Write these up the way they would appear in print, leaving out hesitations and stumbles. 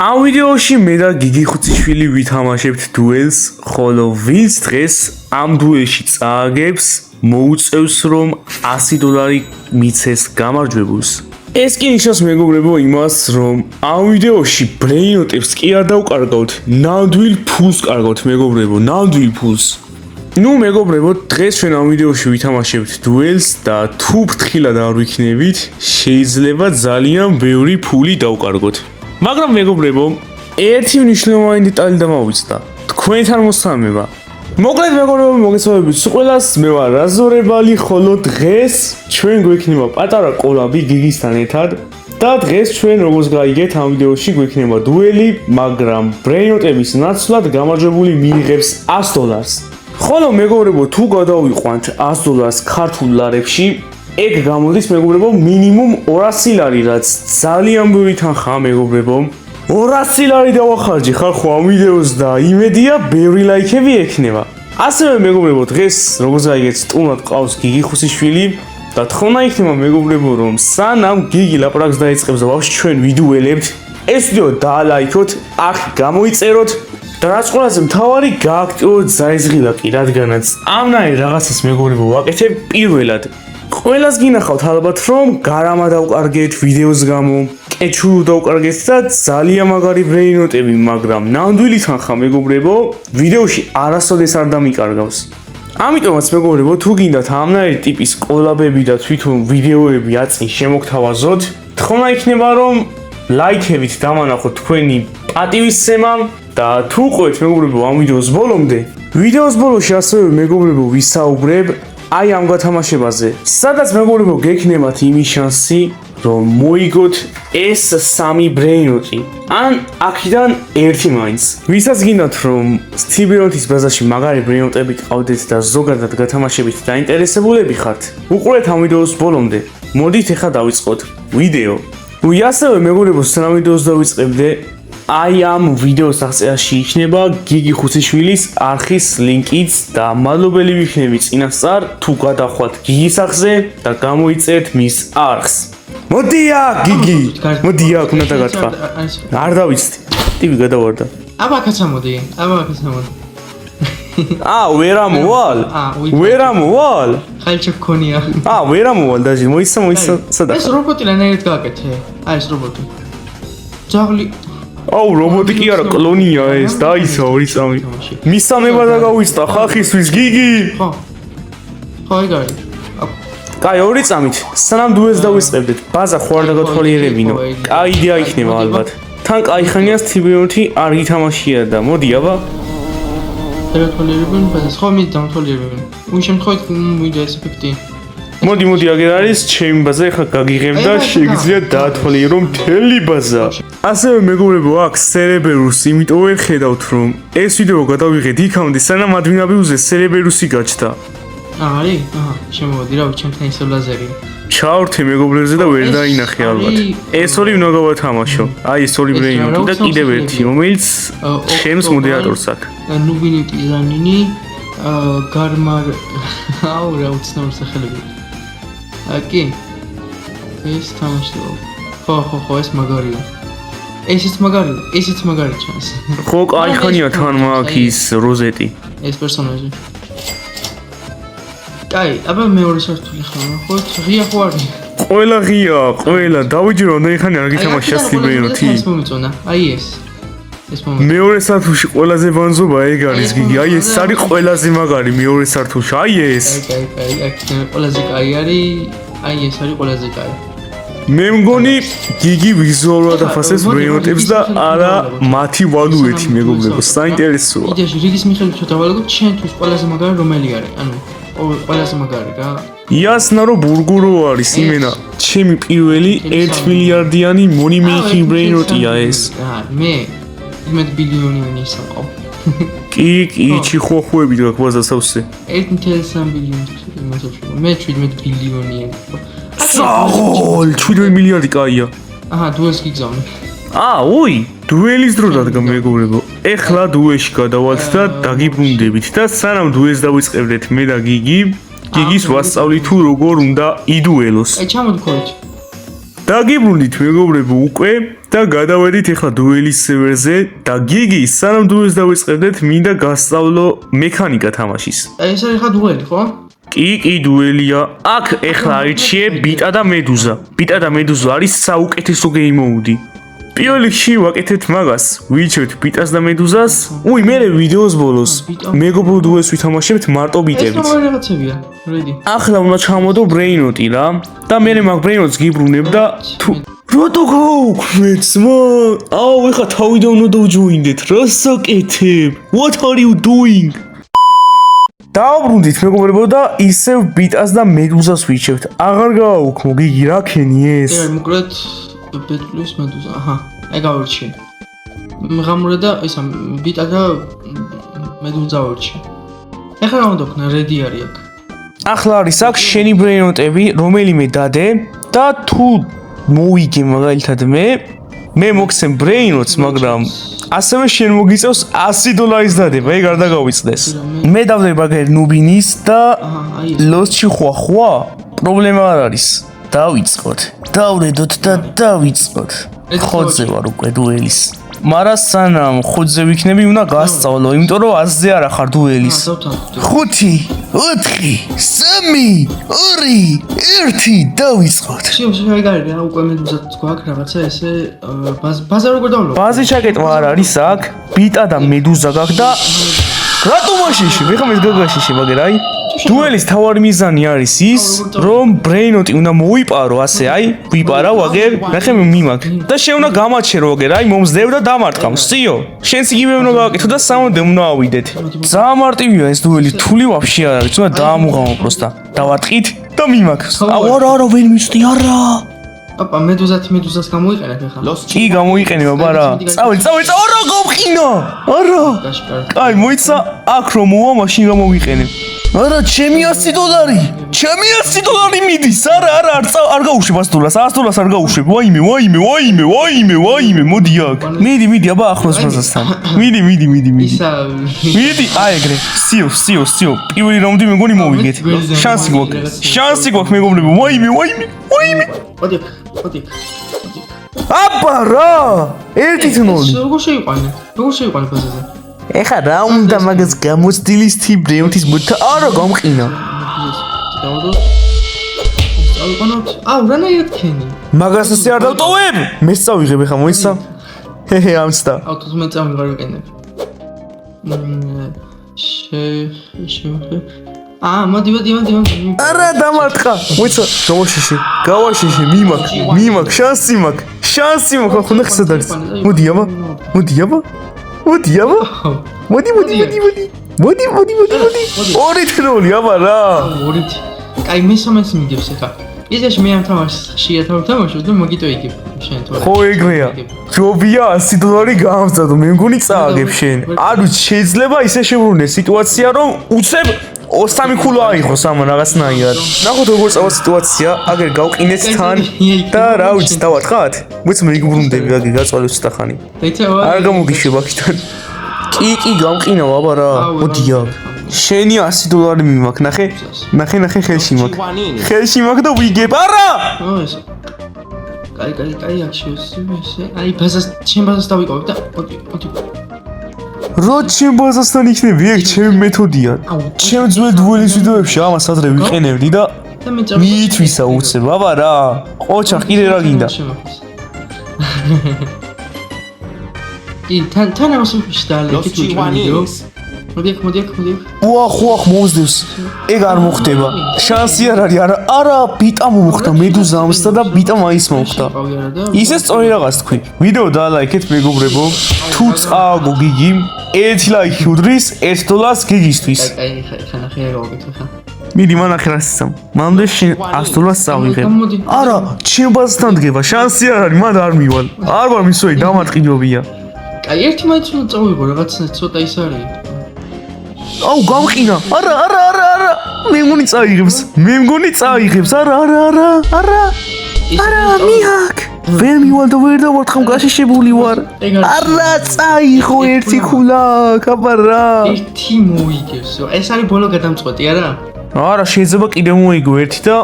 ამ ვიდეოში მე და გიგი ხუციშვილი ვითამაშებთ დუელს, ხოლო ვინც დღეს ამ დუელში წააგებს, მოუწევს რომ $100 მიცეს გამარჯვებულს. ეს კი ნიშნავს მეგობრებო იმას, რომ ამ ვიდეოში ბრეინოტებს კი არ დავკარგავთ, ნამდვილ ფულს კარგავთ მეგობრებო, ნამდვილ ფულს. ნუ მეგობრებო, დღეს ჩვენ ამ ვიდეოში ვითამაშებთ დუელს და თუ ფრთხილად არ ვიქნებით, შეიძლება ძალიან ბევრი ფული დავკარგოთ. მაგრამ მეგობრებო, ერთი მნიშვნელოვანი დეტალი დამოვიცდა. თქვენთან მოსამება. მოკლედ მეგობრებო, მოგესალმებით ყველას, მე ვარ რაზორებალი, ხოლო დღეს ჩვენ გვექნება პატარა კოლაბი გიგისთან ერთად და დღეს ჩვენ როგორც გაიგეთ ამ ვიდეოში გვექნება დუელი, მაგრამ ბრეინოტების ნაცვლად გამარჯვებული მიიღებს $100. ხოლო მეგობრებო, თუ გადავიყვანთ $100 ქართულ ლარებში, ეგ გამოდის მეგობრებო მინიმუმ $200, რაც ძალიან ბევრი თანხაა მეგობრებო. $200 დავახარჯე ხარ ხო ამ ვიდეოს და იმედია ბევრი ლაიქები ექნება. ასევე მეგობრებო, დღეს როგორც გაიგეთ სტუმრად ყავს გიგი ხუციშვილი და თხოვნა იქნება მეგობრებო, რომ სანამ გიგი ლაპარაკს დაიწყებს და ბავშვი ჩვენ ვიდუელებთ, ეს ვიდეო დაალაიქოთ, აქ გამოიწეროთ და რაც ყველაზე მთავარი გააქტიუროთ ზაიზღილაკი, რადგანაც ამნაირ რაღაცას მეგობრებო ვაკეთებ პირველად. ყველას გინახავთ ალბათ რომ გარამა დავკარგეთ ვიდეოს გამო, კეჩურუ დავკარგეთ და ძალიან მაგარი ბრეინოტები, მაგრამ ნამდვილი თანხა მეგობრებო ვიდეოში არასოდეს არ დამიკარგავს. ამიტომაც მეგობრებო, თუ გინდათ ამნაირი ტიპის კოლაბები და თვითონ ვიდეოები აწინ შემოგთავაზოთ, თხოვნა იქნება რომ ლაიქებით დამანახოთ თქვენი პატივისცემა და თუ ყვეთ მეგობრებო ამ ვიდეოს ბოლომდე, ვიდეოს ბოლოში ასევე მეგობრებო ვისაუბრებ აი ამ გათამაშებაზე, სადაც მეგობრებო გექნებათ იმის შანსი, რომ მოიგოთ ეს 3 ბრეინოტი, ან აქედან ერთი მაინც. ვისაც გინდათ რომ სტიბერონთის ბაზაში მაგარი ბრეინოტები გყავდეთ და ზოგადად გათამაშებით დაინტერესებულები ხართ, უყურეთ ამ ვიდეოს ბოლომდე. მოდით ახლა დავიწყოთ ვიდეო. ასევე მეგობრებო, სანამ ვიდეოს დავიწყებდე, აი ამ ვიდეოს აღწერაში იქნება გიგი ხუციშვილის არხის ლინკიც და მადლობელი ვიქნები წინასწარ თუ გადახვალთ გიგის არხზე და გამოიწერთ მის არხს. მოდი აქ გიგი, მოდი აქ უნდა დაგათხრა. არ დავიცდი. ტივი გადავარდა. აბაკაც ამოდი, აბაკაც ამოდი. ვერ ამოვალ? ვერ ამოვალ? ხალხი გქონია. ვერ ამოვალ დაჟე, მოიცა სადაც. ეს რობოტი რანაირად გააკეთე? ეს რობოტი. ძაღლი რობოტი კი არა, კლონია ეს, დაიცა 2 წამი. მისამება დაგავიწყდა ხახისთვის გიგი. ხო, აი გაიგე. კაი 2 წამით, სანამ დუელს დავიწყებდეთ, ბაზა ხო არ დაგათვალიერებინო. კაი იდეა იქნება ალბათ. თან კაი ხანია სტიბერონთი არ გითამაშია და მოდი აბა. დაგათვალიერებინ ბაზას, ხო მე დამთვალიერებინ. უი შემთხვევით ვიდეო ეს ეფექტი. მოდი აგერ არის ჩემი ბაზა, ეხლა გაგიღებ და შეგიძლიათ დაათვალიერო მთელი ბაზა. ასევე მეგობრებო, აქ სერებერუსი, იმიტომ ვერ ხედავთ რომ ეს ვიდეო გადავიღეთ იქამდე, სანამ ადმინაბიუზე სერებერუსი გაჩნდა. არის? შემოვედი რა, ჩემთან ისე ლაზერი. ჩავრთე მეგობრებზე და ვერ დაინახე ალბათ. ეს ორი უნდა გავათამაშო. აი ეს ორი ბრეინოტი და კიდევ ერთი, რომელიც ჩემს მოდერატორს აქვს. ნუბინიტი ზანინი, გარმარ რა უცნაური სახელები. კი. ეს თამაშია. ხო, ეს მაგარია. ესეც მაგარი ჩანს. ხო, კაი ხანია თან მაქვს ის როზეტი. ეს პერსონაჟი. კაი, აბა მეორე სართული ხარ, ხო? ღია ხო არის? ყველა ღია, ყველა. დავიჯერო, ნახანი არ გითამაშია სტიბერონთი. ეს მომიწონა. აი ეს. მეორე სართულში ყველაზე ბანზობა ეგ არის გიგი. აი ეს არის ყველაზე მაგარი მეორე სართულში. აი ეს. კაი, აქ ყველაზე კაი არის. აი ეს არის ყველაზე კაი. მე მგონი გიგი ვიზუალურად აფასებს ბრეინოტებს და არა მათი ვალუეთი მეგობრებო, საინტერესოა. იდეაში რიგის მიხედვით თუ დავალაგოთ, ჩემთვის ყველაზე მაგარი რომელი არის? ანუ ყველაზე მაგარი რა. იასნა რომ ბურგურო არის იმენა. ჩემი პირველი 1 მილიარდიანი money making ბრეინოტია ეს. მე 1 ბილიონი მინისავ. კი, ჩიხოხუები გაქვს ბაზასავსე. 1.3 ბილიონი იმასავსე. მე 17 ბილიონია. საღოლ 17 მილიარდი კაია. დუელს გიგზავნე. უი, დუელის დრო დადგა მეგობრებო. ეხლა დუელში გადავალთ და დაგიბრუნდებით და სანამ დუელს დავიწყებდეთ მე და გიგი, გიგის ვასწავლი თუ როგორ უნდა იდუელოს. ჩამოდი ხოლმე. დაგიბრუნდით მეგობრებო უკვე და გადავედით ახლა დუელის სერვერზე და გიგი სანამ დუელს დავიწყებდეთ მინდა გასწავლო მექანიკა თამაშის. ეს არის ხა დუელი, ხო? კი დუელია. აქ ახლა არჩიე ბიტა და მედუზა. ბიტა და მედუზა არის საუკეთესო game mode. პირველ რიგში ვაკეთებთ მაგას. ვიჩვენებთ ბიტას და მედუზას. მე ვიდეოს ბოლოს მეგობრულ დუელს ვითამაშებთ მარტო ეს ბიტებით. რა რაღაცებია? რედი. ახლა უნდა ჩამოდო ბრეინოტი რა და მე მაგ ბრეინოტს გიბრუნებ და თუ რატო გავუქმეთ ძმა? ეხლა თავიდან უნდა დავჯოინდეთ. რას აკეთებ? What are you doing? დავბრუნდით მეგობრებო და ისევ ბიტას და მედუზას ვიჩევთ. აღარ გავაუქმო გიგი რა ქენი ეს? მოკლედ ბეტ პლუს მედუზა. აჰა, აი გავარჩიე. მღამურე და ისა ბიტა და მედუზა ვარჩიე. ეხლა რა უნდა ვქნა? რედი არის აქ. ახლა არის აქ შენი ბრეინოტები, რომელიმე დადე და თუ მოვიგე მაგალითად მე მოგცემ ბრეინოტს, მაგრამ ასევე შენ მოგიწევს $100 დადება, ეგ არ დაგავიწყდეს. მე დავდებ მაგერ ნუბინის და ლოსში ხვა, პრობლემა არ არის. დავიწყოთ. დავრედოთ და დავიწყოთ. ხოძე ვარ უკვე დუელის. მაგრამ სანამ ხოძე ვიქნები, უნდა გასწავლო, იმიტომ რომ 100-ზე არ ახარ დუელის. 5, 4, 3, 2, 1 დავიწყოთ. შეიძლება გაიგე რა უკვე მედუზაც გვაქვს რაღაცა ესე ბაზა როგორ დავლებო? ბაზი ჩაკეტვა არ არის აქ, ბიტა და მედუზა გაქვს და რატო მაშიში? მე ხომ ეს გაგაშიში მაგერ აი დუელის თავარი მიზანი არის ის, რომ ბრეინოტი უნდა მოიპარო ასე აი, ვიპარავ აგერ, ნახე მიმაგ და შენ უნდა გამაჩერო აგერ აი მომზდევ და დამარტყამ, სწიო? შენც იგივე უნდა გააკეთო და სამოდე უნდა ავიდეთ. ძალიან მარტივია ეს დუელი, თული ვაფშე არ არის, უნდა დაამუღამო პროსტა. დავატყით და მიმაგ. არა, ვერ მისწდი, არა. აპა მედუზას გამოიყენეთ ახლა. კი გამოიყენება, ბარა. წავედ, არა გავყინა. არა. აი, მოიცა აქ რომ მოვა, მაშინ გამოვიყენებ. არა, ჩემი $100. ჩემი $100 მიდის. არა, არ გაუშვებ $100 არ გაუშვებ. ვაიმე. მოდი აქ. მიდი, აბა ახლოს მაზასთან. მიდი. მიდი, აი ეგრე. სიო. პირველი რაუნდი მეგონი მოვიგეთ. შანსი გვაქვს მეგობრებო. ვაიმე. მოდი. აბა რა! 1-0. როგორ შეიყვანე ფაზაზე? ეხა რა უნდა მაგას გამოცდილის თი ბრეინოტის მოთა არა გამყინა. რანაირად ქენი? მაგას ასე არ დავტოვებ? მეც წავიღებ ეხა მოიცა. ამცდა. თუ მე წავიღარ ვიყენებ. მოდი. არა დამარტყა. მოიცა, გავაშიში, მიმაქ, შანსი მაქვს, ხომ ხსად არის. მოდი აბა. მოდი. 2-0 აბა რა. 2. კაი მესამეს მიგებს ახლა. ისეში მე ამ თამაშს ხშირად ვთამაშობ და მოგიტო იგებ შენ თორე. ხო ეგრეა. ჯობია $100 გამწადო, მე მგონი წააგებ შენ. არ ვიცი, შეიძლება ისე შევრუნდეს სიტუაცია, რომ უცებ 3 ქულა აიღოს ამ რაღაცნაირად. ნახოთ როგორ წავა სიტუაცია, აგერ გავყინეთ თან და რა ვიცი, დავარტყათ? მეც მეგიბრუნდები აგერ გაწვალე ცოტახანი. არ გამოგიშვებ აქიდან. კი გამყინავ აბა რა. მოდი აქ. შენი $100 მიმაქ, ნახე ხელში მაქვს და ვიგებ. არა! კაი აქ შევსე. აი ჩემ ბაზას დავიკავებ და მოდი. რა ჩემ ბაზასთან იქნები, ეგ ჩემი მეთოდია. ჩემ ძველ დუელის ვიდეოებში ამას ადრე ვიყენებდი და მიითვისა უცებ, აბა რა. ოჩახ კიდე რა გინდა? კი, თან ამას ვიშდალე, ვიდეო. მოდი. ხუახ მომზდევს. ეგ არ მოხდება. შანსი არ არის. არა, ბიტა მომხდა, მედუზა ამსდა და ბიტა მაინც მომხდა. ისე სწორი რაღაც თქვი. ვიდეო დალაიქეთ მეგობრებო. თუ წააგო გიგი, 1 ლაიქი უდრის $1 გიგისთვის. აი, ხა ნახე რა გავაკეთე ხა. მიდი მანახე რა სცემ. მანამდე შენ $100 წავიღებ. არა, ჩემ ბაზასთან დგება. შანსი არ არის, მანდ არ მივალ. არ ვარ მისვეი, დამატყიდობია. კაი, ერთი მაინც უნდა წავიღო, რაღაცა ცოტა ის არის. აუ გამყინა. არა. მე მგონი წაიღებს. არა. მიაქ. ვერ მივალ და ვერ დავარტყამ, გაშიშებული ვარ. არა, წაიღო ერთი ქულა, კაბარა. ერთი მოიგებსო. ეს არის ბოლო გადამწყვეტი, არა? არა, შეიძლება კიდე მოიგო ერთი და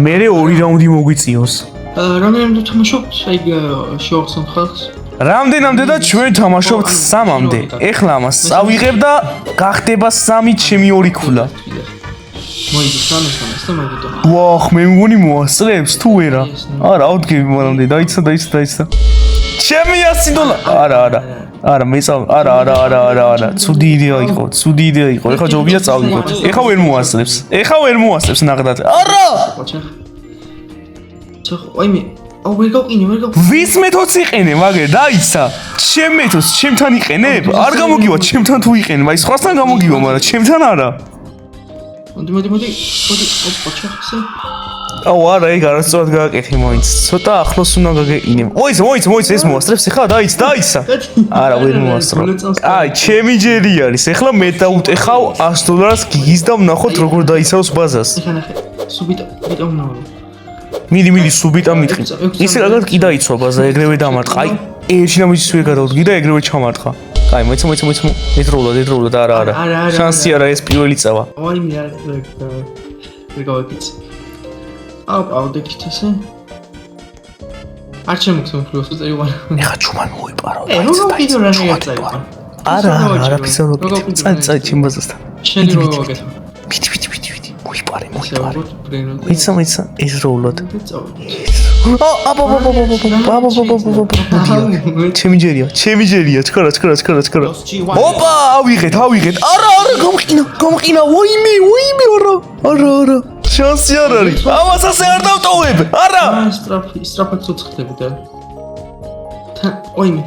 მერე 2 რაუნდი მოგვიწიოს. რამდენამდე თამაშობთ? აი შევახსენოთ ხალხს. რამდენამდე და ჩვენ თამაშობთ 3-მდე. ეხლა ამას წავიღებ და გახდება 3 ჩემი 2 ქულა. მოიძებს ამას და მაგიტო. ვახ, მე მგონი მოასწრებს თუ ვერა. არა, ავდგები მანამდე, დაიცა. ჩემი $100. არა, მე არა. ცუდი იდეა იყო. ეხლა ჯობია წავიღოთ. ეხლა ვერ მოასწრებს ნახდათ. არა! აი ვერ გავყინე. ვის მეთოდს იყენე, მაგერ დაიცა. ჩემ მეთოდს ჩემთან იყენებ? არ გამოგივა ჩემთან თუ იყენებ, აი სხვასთან გამოგივა, მაგრამ ჩემთან არა. მოდი. ოპა, ჩახსე. აუ არა, ეგ არასწორად გააკეთე მოიც. ცოტა ახლოს უნდა გაგეყინე. მოიც ეს მოასწრებს ახლა დაიცა. არა, ვერ მოასწრო. აი, ჩემი ჯერი არის. ახლა მე დაუტეხავ $100 გიგის და ვნახოთ როგორ დაიცავს ბაზას. ეხლა ნახე. სუბიტა უნდა. მიდი სუბიტა მიტყი. ისე რაღაც კი დაიცვა ბაზა, ეგრევე დამარტყა. აი, ერთი ნამის ვერ გადავდგი და ეგრევე ჩამარტყა. აი, მოიცა. ეძროულად, არა. შანსი არა ეს პირველი წავა. აი, მე არ გავაკეთე. აუ, დეკით ესე. არ შემოგცემ ფლუს წერი ვარ. ეხა ჩუმან მოიპარო. როგორ რა შეიძლება? არა, ფიზიოლოგია. წაი ჩემ ბაზასთან. შენი რო გავაკეთე. მიდი. მოიპარე. მიცა ეძროულად. ჩემი ჯერია, ჩქარა. ოპა, ავიღეთ. არა, გამყინა. ვაიმე, არა. შანსი არ არის. ამას ასე არ დავტოვებ. არა. სტრაფად ცოცხლები და. ვაიმე.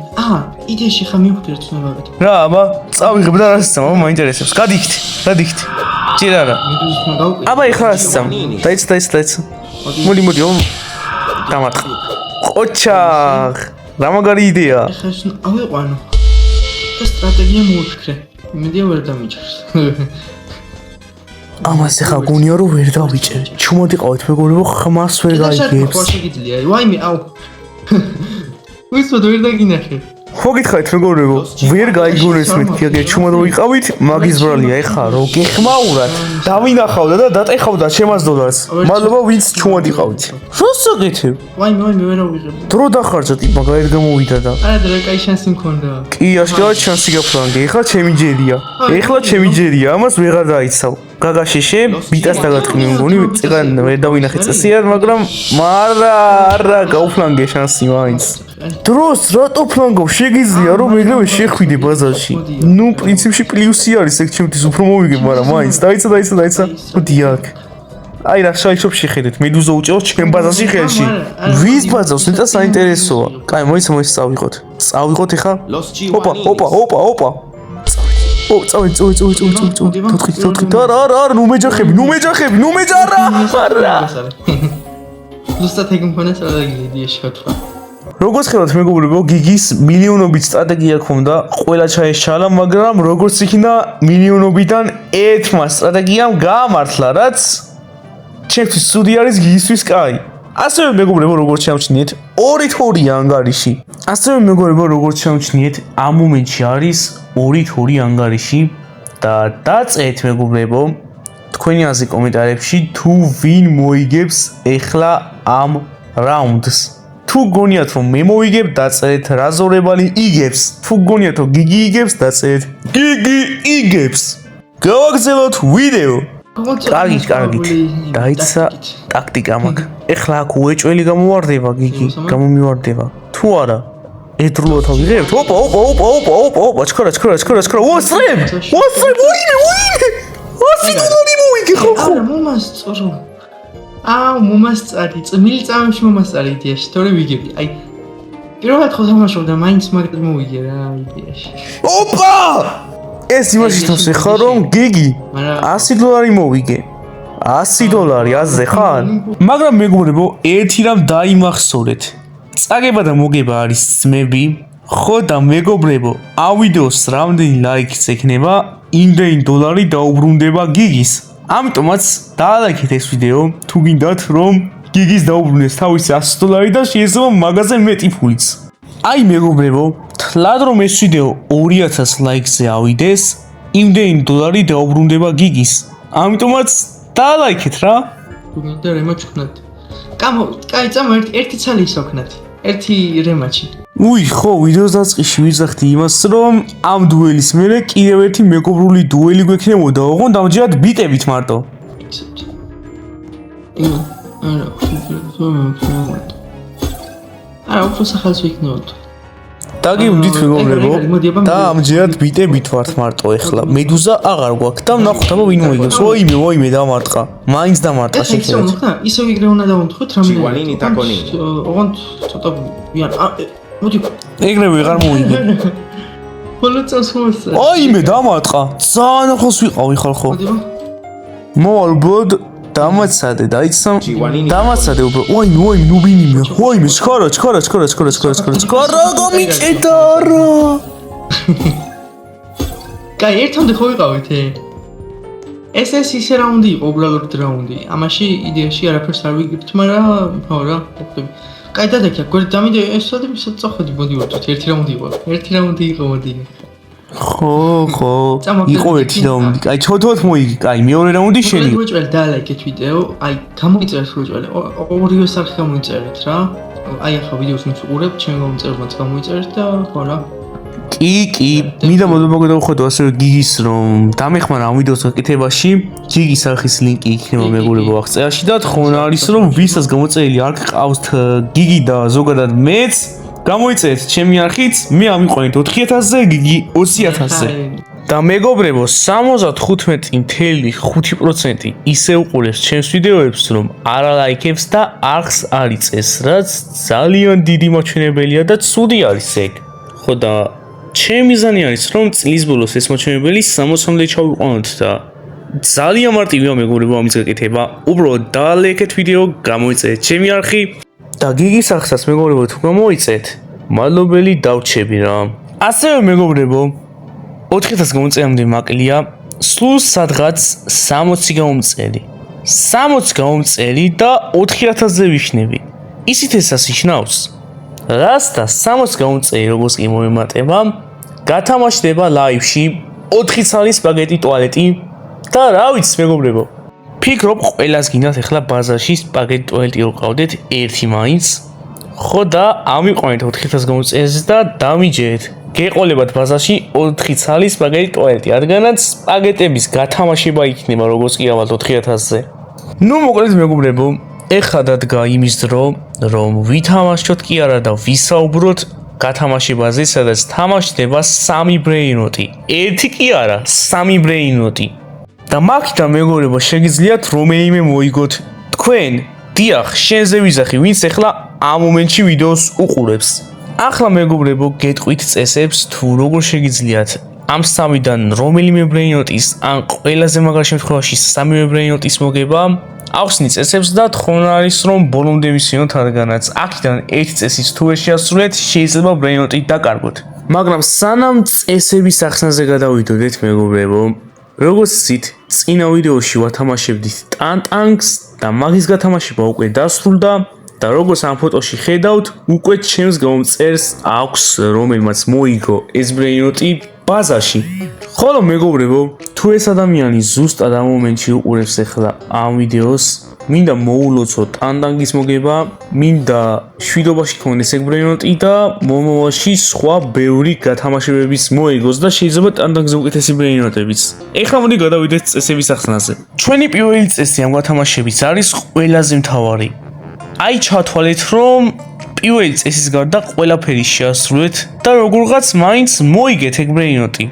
იდეაში ხა მივხვდეთ ცნება ვაკეთე. რა, აბა, წავიღებ და რა სცემ, მაინტერესებს. გადიქით. ჯერ არა. აბა, ეხლა სცემ. დაიცა. მოდი. დამარტყა. ყოჩახ. რა მაგარი იდეა. ეხლა ეს ავიყვანო. და სტრატეგია მოვიფიქრე. იმედია ვერ დამიჭერს. ამას ახლა გონია რომ ვერ დავიჭერ. ჩუმად იყავით მეგობრებო, ხმას ვერ გაიგებს. ხო შეგიძლია. ვაიმე, აუ. ვისმოდ ვერ დაგინახე. ხო გითხარით მეგობრებო, ვერ გაიგონეს მეთქი, აგერ ჩუმად ვიყავით, მაგის ბრალია ეხლა რო გეხმაურად, დავინახავდა და დატეხავდა ჩემს $100. მადლობა ვინც ჩუმად იყავით. რას აკეთებ? ვაიმე, ვერ ავიღებ. დრო დახარჯოთ, მაგა ვერ გამოვიდა და. არა, და კაი შანსი მქონდა. კი, აშკარად შანსი გაფრანგე. ეხლა ჩემი ჯერია, ამას ვეღარ დაიცავ. გაგაშიშე, ბიტას დაგატყინე მგონი, წეგან ვერ დავინახე წესიერ, მაგრამ არა, გაუფლანგე შანსი მაინც. დროს რატო ფლანგობ? შეგიძლია რომ ეგრევე შეხვიდე ბაზარში. ნუ პრინციპში პლუსი არის, ეგ ჩემთვის უფრო მოვიგებ, მაგრამ მაინც დაიცა. მოდი აქ. აი რა შეიძლება შეხედეთ, მედუზა უჭერს ჩემ ბაზარში ხელში. ვის ბაზარს? ნეტა საინტერესოა. კაი, მოიცა წავიღოთ ეხლა. ოპა. წავი. არა, ნუ მეჯახები. არა. ზუსტად ეგ მქონდა სტრატეგია შევთქვა. როგორც ხედავთ მეგობრებო, გიგის მილიონობით სტრატეგია ჰქონდა, ყველა ჩაეშალა, მაგრამ როგორც იქნა მილიონობიდან ერთმა სტრატეგიამ გაამართლა, რაც ჩემთვის ცუდი არის, გიგისთვის კაი. ასევე მეგობრებო, როგორც ჩამჩნიეთ, 2-2 ანგარიში. ამ მომენტში არის 2-2 ანგარიში და დაწერეთ მეგობრებო, თქვენი აზრი კომენტარებში, თუ ვინ მოიგებს ეხლა ამ რაუნდს. თუ გონიათ რომ მე მოვიგებ, დაწერეთ რაზორებალი იგებს. თუ გონიათ რომ გიგი იგებს, დაწერეთ გიგი იგებს. გავაგზავნოთ ვიდეო. კარგი. დაიცა ტაქტიკა მაქვს. ეხლა აქ უეჭველი გამოვარდება გიგი, გამომივარდება. თუ არა, ედრულად ავიღებთ. ოპა, ჩქარა. ვასწრებ. ვაიმე. $100 მოვიგე ხო? არა, მომასწრო. მომასწარი, წმილი წამებში მომასწარი იდეაში, თორე ვიგები. აი, პირველად ხო თამაშობდა, მაინც მაგდ მოვიგე რა იდეაში. ოპა! ეს იმაში თავს ეხლა რომ გიგი $100 მოვიგე. $100 აზე ხარ? მაგრამ მეგობრებო, ერთი რამ დაიმახსოვრეთ. წაგება და მოგება არის ძმები. ხო და მეგობრებო, ამ ვიდეოს რამდენი ლაიქიც ექნება, იმდენი $1 დაუბრუნდება გიგის. ამიტომაც დაალაიქეთ ეს ვიდეო, თუ გინდათ რომ გიგის დაუბრუნდეს თავისი $100 და შეიძლება მაგაზე მეტი ფულიც. აი მეგობრებო, თლად რომ ეს ვიდეო 2000 ლაიქზე ავიდეს, იმდენი $1 დაუბრუნდება გიგის. ამიტომაც დაალაიქეთ რა. თუ გინდა რემაჩქნათ. კაი, წამო ერთი ცალი ისოქნათ. ერთი რემაჩი. უი, ხო, ვიდეოს დაწყისში ვიზახდი იმას, რომ ამ დუელის მერე კიდევ ერთი მეგობრული დუელი გვექნებოდა, ოღონდ ამჯერად ბიტებით მარტო. არა, უფრო სახელს ვიქნებოდ. დაგივდით მეგობრებო და ამჯერად ბიტებით ვართ მარტო ეხლა. მედუზა აღარ გვაქვს და ვნახოთ აბა ვინ მოიგებს. ვოიმე დამარტყა. მაინც დამარტყა შეხედეთ. ისე ვიგრე უნდა დავუნთხოთ რამე. Giovannini Taconini. ოღონდ ცოტა ვიან. მოდი. ეგრე ვეღარ მოიგე. ხოლო წასულსა. ვოიმე დამარტყა. ძალიან ახლოს ვიყავი ხალხო. მოდი. მოალბოდ დამაცადე დაიცამ Giovannini დამაცადე უფრო ვოიმე ნუბინიმია ვოიმე სკარა გამიწედა რა კაი, ერთამდე ხო ვიყავით? ეს ისე რაუნდი იყო, უბრალოდ რაუნდი. ამაში იდეაში არაფერს არ ვიგებთ, მაგრამ ხო რა, ხვდები. კაი, დადაკია, გვერდ დამიდე, ეს სადები წახვედი, მოდი ვარ, ერთი რაუნდი იყო. ერთი რაუნდი იყო, მოდი. ხო იყო ერთი რაუნდი აი ჩოდოთ მოიგი კაი მეორე რაუნდი შენი მოიჭრელი და ლაიქეთ ვიდეო აი გამოიწერეთ მოიჭრელი ორივე სახე გამოიწერეთ რა აი ახლა ვიდეოს ვინც უყურებთ ჩემ გამოიწერებაც გამოიწერეთ და ხო რა კი მინდა მოგედავხედო ასევე გიგის რომ დამეხმარა ამ ვიდეოს გაკეთებაში გიგის არხის ლინკი იქნება მეგობრებო აღწერაში და თქონა არის რომ ვისაც გამოწერილი არ გყავთ გიგი და ზოგადად მეც გამოიწერეთ ჩემი არხით მე ამიყვანით 4000-ზე გიგი 20000-ზე და მეგობრებო 75.5% ისე უყურებს ჩემს ვიდეოებს რომ არ ლაიქებს და არხს არ იწეს რაც ძალიან დიდი მაჩვენებელია და ცუდი არის ეგ ხო და ჩემი მიზანი არის რომ წლის ბოლოს ეს მაჩვენებელი 60-მდე ჩავიყვანოთ და ძალიან მარტივია მეგობრებო ამის გაკეთება უბრალოდ დაალაიქეთ ვიდეო გამოიწერეთ ჩემი არხი და გიგის არხსაც მეგობრებო თუ გამოიწეთ მადლობელი დავჩები რა ასევე მეგობრებო 4000 გამოწერამდე მაკლია სულ სადღაც 60 გამომწერი 60 გამომწერი და 4000-ზე ვიშნები ისიც ესას იშნავს რას და 60 გამომწერი როგორც კი მომემატება გათამაშდება ლაივში 4 ცალის სპაგეტი ტუალეტი და რა ვიცი მეგობრებო ფიქრობ ყველას გინდათ ახლა ბაზარში სპაგეტი ტუალეტი რო ყავდეთ ერთი მაინც ხო და ამიყვანეთ 4000 გამოწერს და დამიჯერეთ გეყოლებათ ბაზარში 4 ცალის სპაგეტი ტუალეტი რადგანაც სპაგეტების გათამაშება იქნება როგორც კი ავალ 4000-ზე ნუ მოკლედ მეგობრებო ეხლა დადგა იმის დრო რომ ვითამაშოთ კი არა და ვისაუბროთ გათამაშებაზე სადაც თამაშდება 3 ბრეინოტი ერთი კი არა 3 ბრეინოტი და მაგითაც მეგობრებო შეგიძლიათ რომელიმე მოიგოთ თქვენ დიახ შენზე ვიზახი ვინც ახლა ამ მომენტში ვიდეოს უყურებს ახლა მეგობრებო გეტყვით წესებს თუ როგორ შეგიძლიათ ამ სამიდან რომელიმე ბრეინოტის ან ყველაზე მაგარ შემთხვევაში 3 ბრეინოტის მოგება ახსნით წესებს და თქონა არის რომ ბოლომდე ვისიოთ რადგანაც აქედან ერთი წესის თუ ვერ შეასრულეთ შეიძლება ბრეინოტი დაკარგოთ მაგრამ სანამ წესების ახსნაზე გადავიდოდეთ მეგობრებო როგორც იცით წინა ვიდეოში ვათამაშებდით ტანტანგს და მაგის გათამაშება უკვე დასრულდა და როგორც ამ ფოტოში ხედავთ უკვე ჩემს გამომწერს აქვს რომელმაც მოიგო ეს ბრეინოტი ბაზარში ხოლო მეგობრებო თუ ეს ადამიანი ზუსტად ამ მომენტში უყურებს ახლა ამ ვიდეოს მინდა მოულოცოთ ტანტანგის მოგება მინდა შვიდობაში ქონდეს ეგ ბრეინოტი და მომავალში სხვა ბევრი გათამაშებების მოიგოს და შეიძლება ტანტანგზე უკეთესი ბრეინოტებიც ეხლა მოდი გადავიდეთ წესების ახსნაზე ჩვენი პირველი წესი ამ გათამაშების არის ყველაზე მთავარი აი ჩათვალეთ რომ პირველი წესის გარდა ყველაფერი შეასრულეთ და როგორღაც მაინც მოიგეთ ეგ ბრეინოტი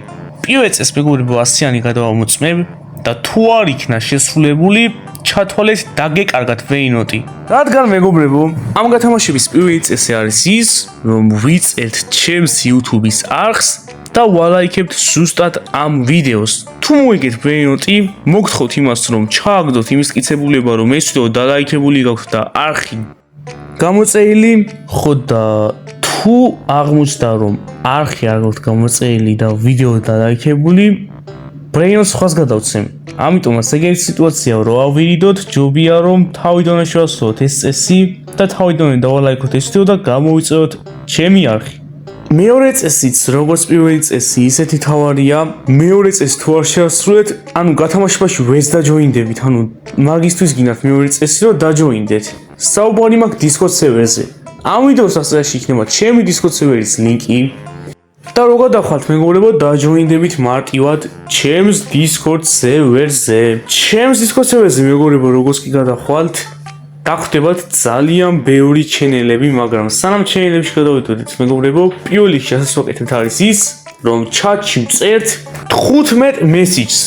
პირველ წესს მეგობრებო 100-იანი გადავამოწმებ და თუ არ იქნა შესრულებული ჩათვალეთ დაგეკარგათ ბრეინოტი რადგან მეგობრებო ამ გათამაშების პირველი წესი არის ის რომ ვიწერთ ჩემს YouTube-ის არხს და ვალაიქებთ ზუსტად ამ ვიდეოს თუ მოიგეთ ბრეინოტი მოგთხოვთ იმას რომ ჩააგდოთ იმის მტკიცებულება რომ ეს ვიდეო დალაიქებული გაქვთ და არხი გამოწერილი ხო და თუ აღმოჩნდა რომ არხი არ გაქვთ გამოწერილი და ვიდეო დალაიქებული ბრეინოტს სხვას გადავცემ ამიტომაც ეგეთი სიტუაცია რომ ავირიდოთ ჯობია რომ თავიდანვე შევასრულოთ ეს წესი და თავიდანვე დავალაიქოთ ეს ვიდეო და გამოვიწეროთ ჩემი არხი მეორე წესიც როგორც პირველი წესი ისეთი თავარია მეორე წესი თუ არ შეასრულეთ ანუ გათამაშებაში ვერც დაჯოინდებით ანუ მაგისთვის გინდათ მეორე წესი რომ დაჯოინდეთ საუბარი მაქვს Discord server-ზე. ამ ვიდეოს აღწერაში იქნება ჩემი Discord server-ის ლინკი. და რო გადახვალთ მეგობრებო, დაჯოინდებით მარტივად ჩემს Discord server-ზე. ჩემს Discord server-ზე მეგობრებო, როგორც კი გადახვალთ, დახვდებათ ძალიან ბევრი ჩენელები, მაგრამ სანამ ჩენელებში გადავიდოდეთ მეგობრებო, პირველ რიგში რასაც ვაკეთებთ არის ის, რომ ჩატში ვწერთ 15 მესიჯს.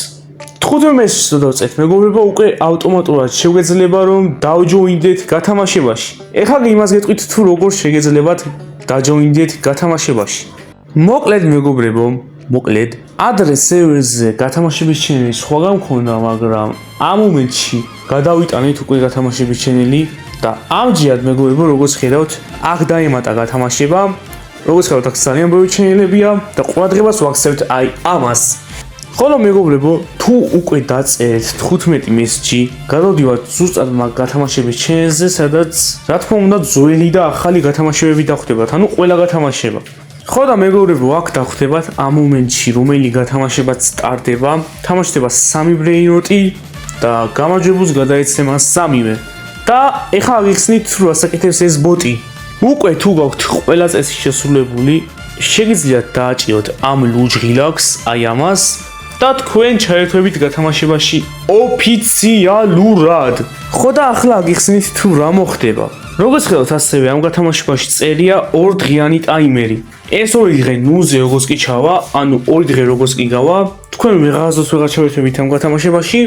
15 მესიჯს რო დავწერთ მეგობრებო, უკვე ავტომატურად შეგვეძლება რომ დავჯოინდეთ გათამაშებაში. ეხლა კი იმას გეტყვით თუ როგორ შეგეძლებათ დაჯოინდეთ გათამაშებაში. მოკლედ მეგობრებო, ადრეს სერვერზე გათამაშების ჩენელი სხვაგან მქონდა, მაგრამ ამ მომენტში გადავიტანეთ უკვე გათამაშების ჩენელი და ამჯერად მეგობრებო, როგორც ხედავთ, აქ დაემატა გათამაშება. როგორც ხედავთ, აქ ძალიან ბევრი ჩენელებია და ყურადღებას ვაქცევთ აი ამას. ხოლო მეგობრებო, თუ უკვე დაწერეთ 15 მესიჯი, გადავდივართ ზუსტად მაგ გათამაშების ჩენელზე, სადაც რა თქმა უნდა ძველი და ახალი გათამაშებები დახვდებათ, ანუ ყველა გათამაშება. ხო და მეგობრებო, აქ დახვდებათ ამ მომენტში რომელი გათამაშებაც სტარტდება, თამაშდება 3 ბრეინოტი და გამარჯვებულს გადაეცემა 3-ვე. და ეხლა აღიხსნით თუ რასაკეთებს ეს ბოტი. უკვე თუ გაქვთ ყველა წესი შესრულებული, შეგიძლიათ დააჭიროთ ამ ლუჯღილაკს, აი ამას და თქვენ ჩაერთვებით გათამაშებაში ოფიციალურად. ხო და ახლა აღიხსნით თუ რა მოხდება. როგორც ხედავთ, ასევე ამ გათამაშებაში წერია 2 დღიანი ტაიმერი. ეს 2 დღე ნულზე როგორც კი ჩავა, ანუ 2 დღე როგორც კი გავა, თქვენ ვეღარასდროს ვეღარ ჩაერთვებით ამ გათამაშებაში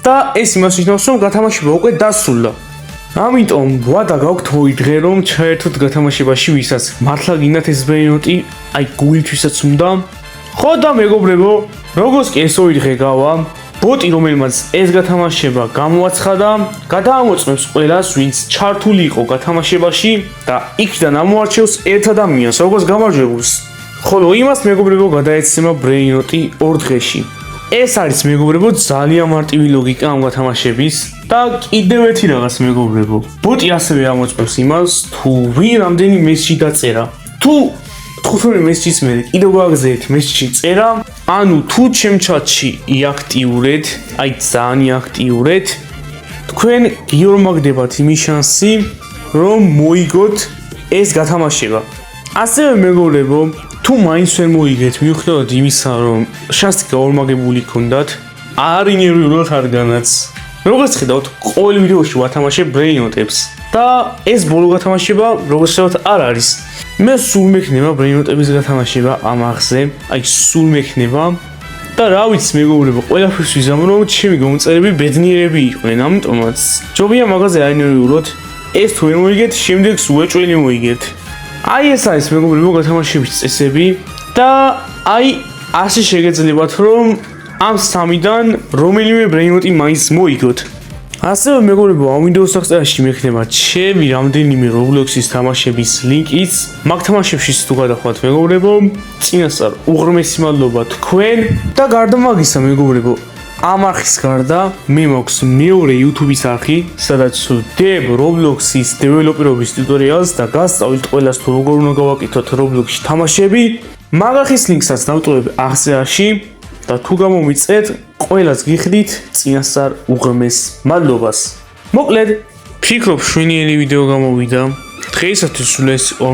და ეს იმას ნიშნავს, რომ გათამაშება უკვე დასრულდა. ამიტომ ვადა გაქვთ 2 დღე რომ ჩაერთვოთ გათამაშებაში, ვისაც მართლა გინდათ ეს ბრეინოტი, აი გულითვისაც უნდა. ხო და მეგობრებო, როგორც კი ეს 2 დღე გავა, ბოტი რომელმაც ეს გათამაშება გამოაცხადა, გადაამოწმებს ყველას, ვინც ჩართული იყო გათამაშებაში და იქიდან ამოარჩევს ერთ ადამიანს, როგორც გამარჯვებულს. ხოლო იმას მეგობრებო გადაეცემა ბრეინოტი 2 დღეში. ეს არის მეგობრებო ძალიან მარტივი ლოგიკა ამ გათამაშების და კიდევ ერთი რაღაც მეგობრებო. ბოტი ასევე ამოწმებს იმას, თუ ვინ რამდენი მესიჯი დაწერა. თუ 15 მესიჯის მერე კიდევ გააგზავნეთ მესიჯი წერა, ანუ თუ ჩემ ჩატში იაქტიურეთ, აი ძალიან იაქტიურეთ, თქვენ გიორმაგდებათ იმის შანსი, რომ მოიგოთ ეს გათამაშება. ასევე მეგობრებო, თუ მაინც ვერ მოიგეთ, მიუხედავად იმისა, რომ შანსი გაორმაგებული გქონდათ, არ ინერვიულად არ განაც. როგორც ხედავთ, ყოველ ვიდეოში ვათამაშებ ბრეინოტებს და ეს ბოლო გათამაშება, როგორც ხედავთ, არ არის. მე სულ მექნება ბრეინოტების გათამაშება ამ აღზე, აი სულ მექნება და რა ვიცი მეგობრებო, ყველაფერს ვიზამ რომ ჩემი მომწერები ბედნიერები იყვნენ, ამიტომაც ჯობია მაგაზე არ ინერვიულოთ, ეს თუ ვერ მოიგეთ, შემდეგ უეჭველი მოიგეთ. აი ეს არის მეგობრებო გათამაშების წესები და აი ასე შეგეძლებათ რომ ამ 3-დან რომელიმე ბრეინოტი მაინც მოიგოთ. ასევე მეგობრებო, ამ ვიდეოს აღწერაში მექნება ჩემი რამდენიმე Roblox-ის თამაშების ლინკიც. მაგ თამაშებში თუ გადახვალთ მეგობრებო, წინასწარ უღრმესი მადლობა თქვენ და გარდა მაგისა მეგობრებო, ამ არხის გარდა მე მაქვს მეორე YouTube-ის არხი, სადაც ვდებ Roblox-ის დეველოპერობის ტიუტორიალს და გასწავლით ყველას თუ როგორ უნდა გავაკეთოთ Roblox-ში თამაშები. მაგ არხის ლინკსაც დავტოვებ აღწერაში და თუ გამომიწეთ, ყველას გიხდით წინასწარ უღრმეს მადლობას. მოკლედ, ფიქრობ შვენიერი ვიდეო გამოვიდა. დღეისათვის სულ ეს იყო.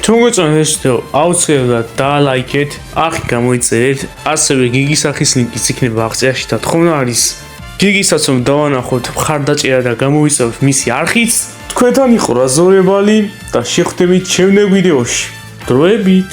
თუ გეწონათ ეს ვიდეო, აუცილებლად დაალაიქეთ, არხი გამოიწერეთ, ასევე გიგის არხის ლინკიც იქნება აღწერაში და თხოვნა არის გიგისაც რომ დავანახოთ მხარდაჭერა და გამოვიწეროთ მისი არხიც. თქვენთან იყო რაზორებალი და შეხვდებით შემდეგ ვიდეოში. დროებით.